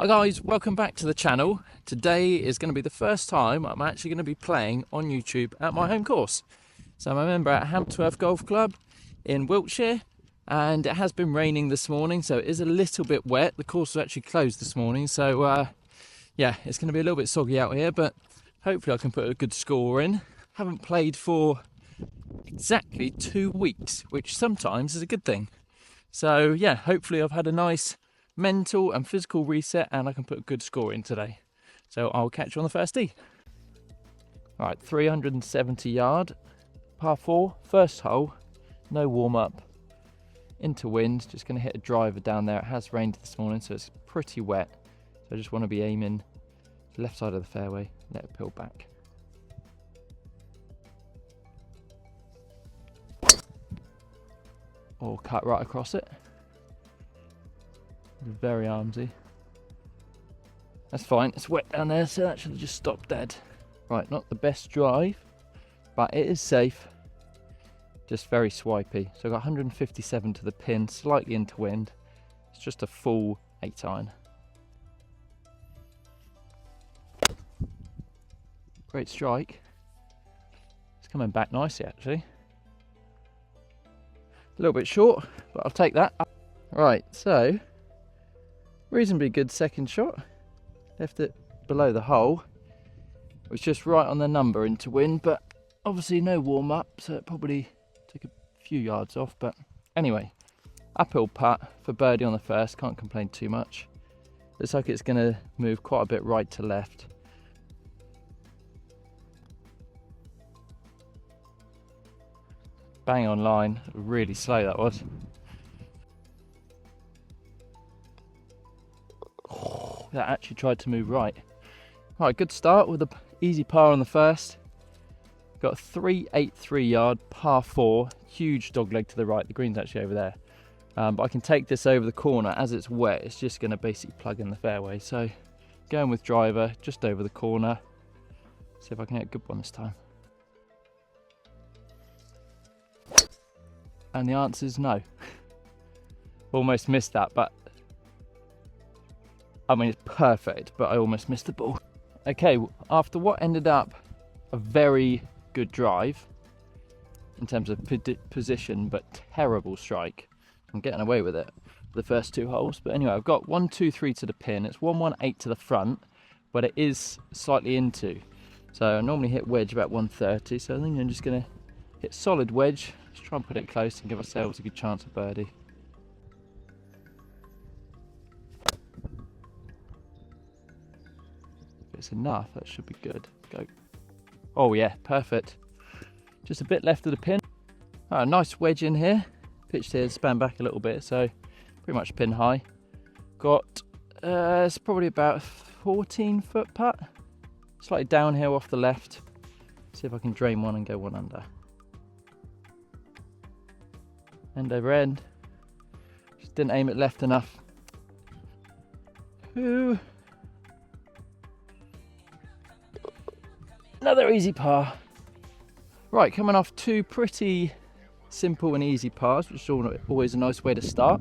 guys, welcome back to the channel. Today is going to be the first time I'm actually going to be playing on YouTube at my home course. So I'm a member at Hamptworth Golf Club in Wiltshire, and it has been raining this morning, so it is a little bit wet. The course was actually closed this morning, so yeah, it's going to be a little bit soggy out here, but hopefully I can put a good score in. Haven't played for exactly 2 weeks, which sometimes is a good thing. So yeah, hopefully I've had a nice mental and physical reset and I can put a good score in today. So I'll catch you on the first tee. Right, 370 yard, par 4, first hole, no warm up, into wind, just going to hit a driver down there. It has rained this morning, so it's pretty wet. So I just want to be aiming left side of the fairway, let it peel back. Or cut right across it. Very armsy. That's fine, it's wet down there, so that should have just stopped dead. Right, not the best drive, but it is safe. Just very swipey. So I got 157 to the pin, slightly into wind. It's just a full 8-iron. Great strike. It's coming back nicely actually. A little bit short, but I'll take that. Right, so reasonably good second shot. Left it below the hole. It was just right on the number into wind, but obviously no warm up, so it probably took a few yards off. But anyway, uphill putt for birdie on the first, can't complain too much. Looks like it's going to move quite a bit right to left. Bang on line, really slow that was. That actually tried to move right. Right, good start with an easy par on the first. Got a 383 yard par 4, huge dog leg to the right. The green's actually over there, but I can take this over the corner. As it's wet, it's just going to basically plug in the fairway. So going with driver just over the corner. See if I can get a good one this time. And the answer is no. Almost missed that, but I mean, it's perfect, but I almost missed the ball. Okay, after what ended up a very good drive in terms of position, but terrible strike, I'm getting away with it for the first 2 holes. But anyway, I've got 1, 2, 3 to the pin. It's 118 to the front, but it is slightly into. So I normally hit wedge about 130, so I think I'm just going to hit solid wedge. Let's try and put it close and give ourselves a good chance of birdie. It's enough, that should be good. Go. Oh yeah, perfect. Just a bit left of the pin. Oh, nice wedge in here. Pitched here, span back a little bit, so pretty much pin high. Got it's probably about a 14-foot putt. Slightly downhill off the left. See if I can drain one and go one under. End over end. Just didn't aim it left enough. Ooh. Another easy par. Right, coming off 2 pretty simple and easy pars, which is always a nice way to start.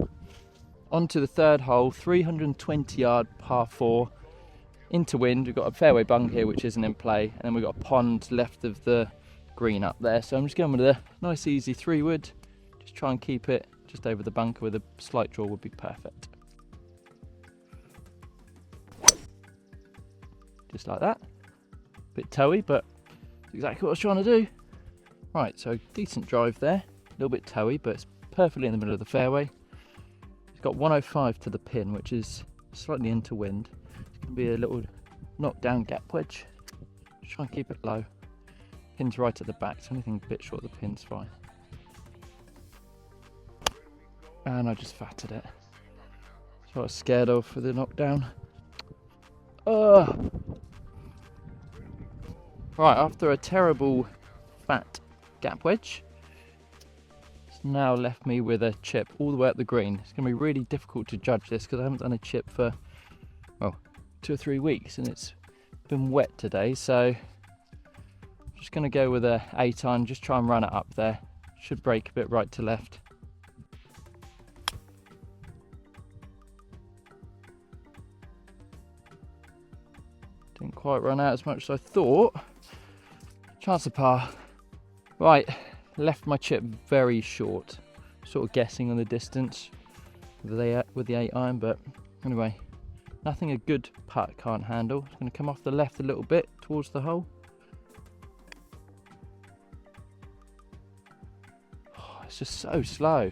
On to the third hole, 320 yard par 4, into wind. We've got a fairway bunk here which isn't in play, and then we've got a pond left of the green up there. So I'm just going with a nice easy 3-wood. Just try and keep it just over the bunker with a slight draw would be perfect. Just like that. Bit toey, but it's exactly what I was trying to do. Right, so decent drive there. A little bit toey, but it's perfectly in the middle of the fairway. It's got 105 to the pin, which is slightly into wind. It's going to be a little knockdown gap wedge. Just try and keep it low. Pin's right at the back, so anything a bit short of the pin's fine. And I just fatted it. That's what I was scared of for the knockdown. Right, after a terrible fat gap wedge, it's now left me with a chip all the way up the green. It's going to be really difficult to judge this because I haven't done a chip for, well, 2 or 3 weeks, and it's been wet today. So I'm just going to go with a 8-iron, just try and run it up there. Should break a bit right to left. quite run out as much as I thought. Chance of par. Right, left my chip very short. Sort of guessing on the distance with the 8 iron, but anyway, nothing a good putt can't handle. It's going to come off the left a little bit towards the hole. Oh, it's just so slow.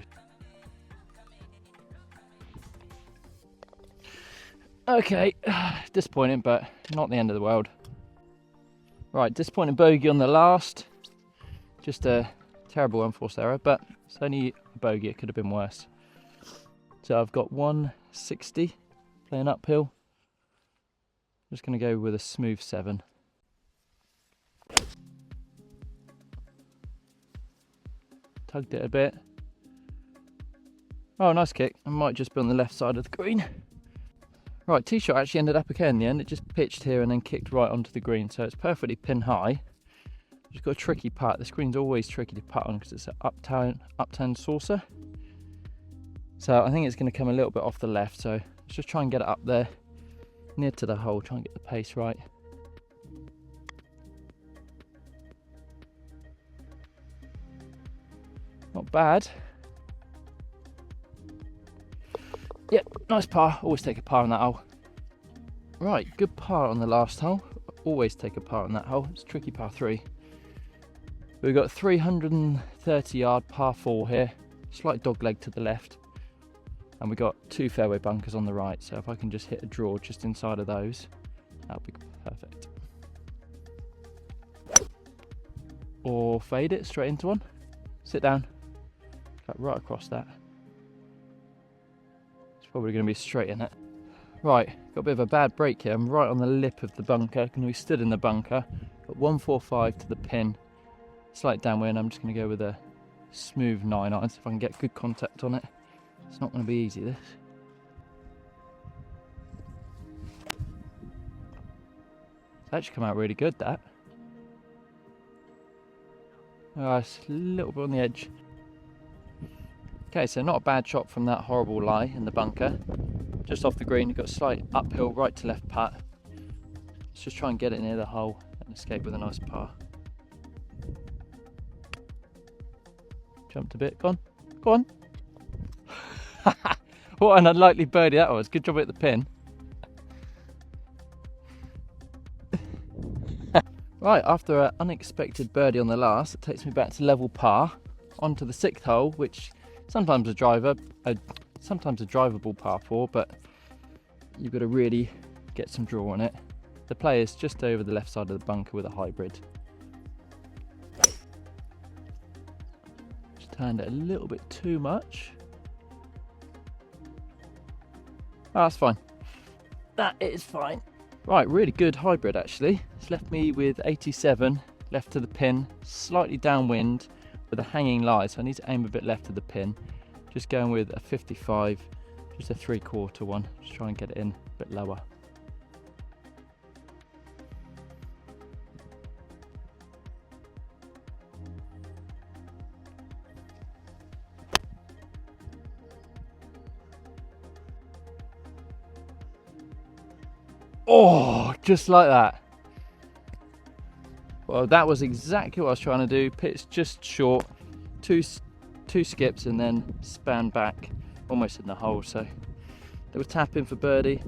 Okay, disappointing, but not the end of the world. Right, disappointing bogey on the last. Just a terrible unforced error, but it's only a bogey, it could have been worse. So I've got 160 playing uphill. Just going to go with a smooth 7. Tugged it a bit. Oh, nice kick. I might just be on the left side of the green. Right, tee shot actually ended up okay in the end. It just pitched here and then kicked right onto the green, so it's perfectly pin high. Just got a tricky putt. This green's always tricky to putt on because it's an upturned saucer. So I think it's going to come a little bit off the left, so let's just try and get it up there near to the hole, try and get the pace right. Not bad. Yep, nice par. Always take a par on that hole. Right, good par on the last hole. Always take a par on that hole. It's a tricky par 3. We've got 330 yard par 4 here. Slight dog leg to the left. And we've got 2 fairway bunkers on the right. So if I can just hit a draw just inside of those, that'll be perfect. Or fade it straight into one. Sit down. Cut right across that. Probably going to be straight in it. Right, got a bit of a bad break here. I'm right on the lip of the bunker. Can we stood in the bunker? Got 145 to the pin. Slight downwind. I'm just going to go with a smooth 9 iron. So if I can get good contact on it. It's not going to be easy, this. It's actually come out really good, that. Oh, it's a little bit on the edge. Okay, so not a bad shot from that horrible lie in the bunker. Just off the green, you've got a slight uphill right to left putt. Let's just try and get it near the hole and escape with a nice par. Jumped a bit, go on, go on. What an unlikely birdie that was. Good job at the pin. Right, after an unexpected birdie on the last, it takes me back to level par, onto the 6th hole, which sometimes a drivable par 4, but you've got to really get some draw on it. The play is just over the left side of the bunker with a hybrid. Just turned it a little bit too much. Oh, that's fine. That is fine. Right, really good hybrid actually. It's left me with 87 left to the pin, slightly downwind with a hanging lie, so I need to aim a bit left of the pin. Just going with a 55, just a 3/4 one. Just try and get it in a bit lower. Oh, just like that. Well, that was exactly what I was trying to do. Pitch just short, two skips and then span back almost in the hole. So they were tapping for birdie.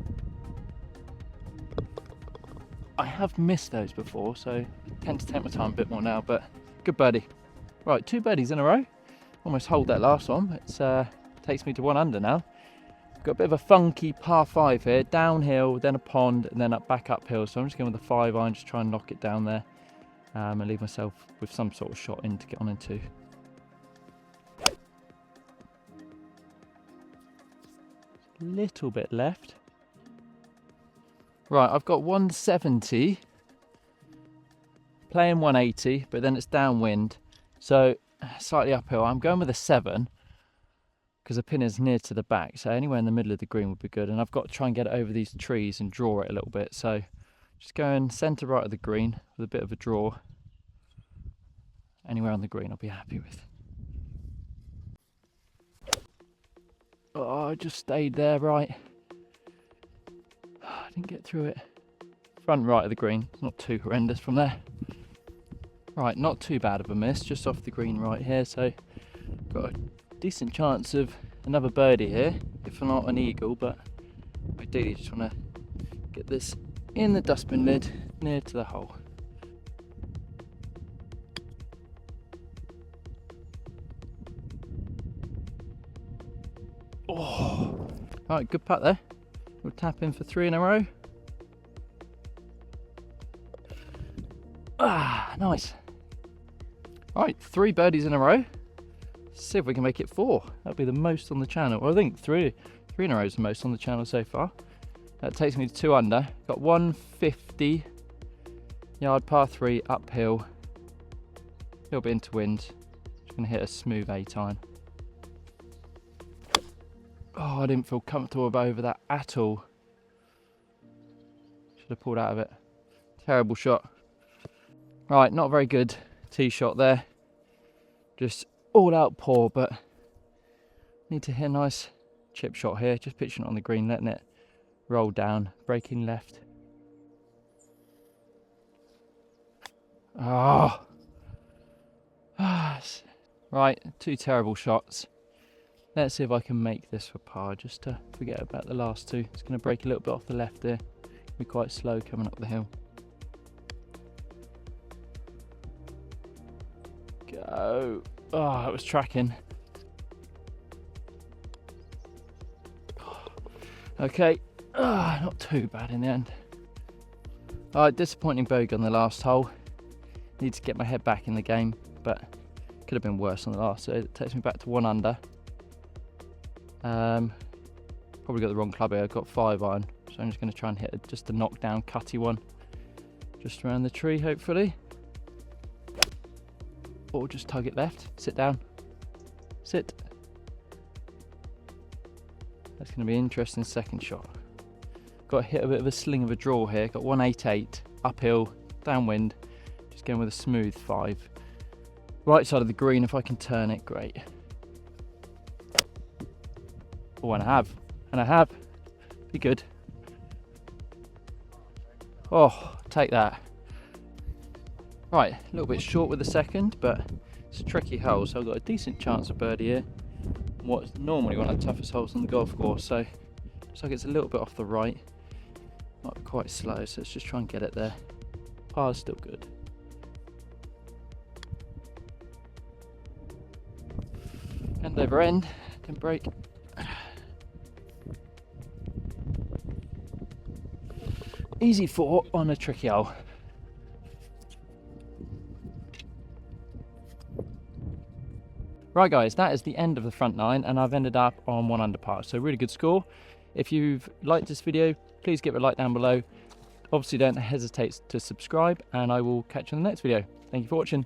I have missed those before, so I tend to take my time a bit more now, but good birdie. Right, 2 birdies in a row. Almost hold that last one. It takes me to 1 under now. Got a bit of a funky par 5 here, downhill, then a pond, and then back uphill. So I'm just going with the 5 iron, just try and knock it down there, and leave myself with some sort of shot in to get on into. Little bit left. Right, I've got 170, playing 180, but then it's downwind, so slightly uphill. I'm going with a 7. Because the pin is near to the back, so anywhere in the middle of the green would be good. And I've got to try and get it over these trees and draw it a little bit. So just going centre right of the green with a bit of a draw. Anywhere on the green I'll be happy with. Oh, I just stayed there right. I didn't get through it front right of the green. It's not too horrendous from there. Right, not too bad of a miss, just off the green right here, so got a decent chance of another birdie here, if not an eagle, but ideally just want to get this in the dustbin lid near to the hole. Oh, right, good putt there. We'll tap in for 3 in a row. Ah, nice. Right, 3 birdies in a row. See if we can make it 4. That'll be the most on the channel. Well, I think three in a row is the most on the channel so far. That takes me to 2 under. Got 150 yard par 3 uphill. A little bit into wind. Just gonna hit a smooth A time. Oh, I didn't feel comfortable over that at all. Should have pulled out of it. Terrible shot. Right, not very good tee shot there. Just all out poor, but need to hit a nice chip shot here. Just pitching it on the green, letting it roll down, breaking left. Oh. Right, 2 terrible shots. Let's see if I can make this for par, just to forget about the last 2. It's going to break a little bit off the left here. Be quite slow coming up the hill. Go. Oh, it was tracking. Okay, not too bad in the end. Disappointing bogey on the last hole. Need to get my head back in the game, but could have been worse on the last, so it takes me back to 1 under. Probably got the wrong club here. I've got 5 iron, so I'm just going to try and hit just a knockdown cutty one just around the tree, hopefully. Or just tug it left. Sit down. Sit. That's going to be an interesting second shot. Got to hit a bit of a sling of a draw here. Got 188 uphill, downwind. Just going with a smooth 5. Right side of the green. If I can turn it, great. Oh, and I have. And I have. Be good. Oh, take that. Right, a little bit short with the second, but it's a tricky hole, so I've got a decent chance of birdie here. What's normally one of the toughest holes on the golf course, so looks like it's a little bit off the right. Might be quite slow, so let's just try and get it there. Par's still good. End over end, didn't break. Easy 4 on a tricky hole. Right guys, that is the end of the front 9 and I've ended up on 1 under par, so really good score. If you've liked this video, please give it a like down below. Obviously don't hesitate to subscribe and I will catch you in the next video. Thank you for watching.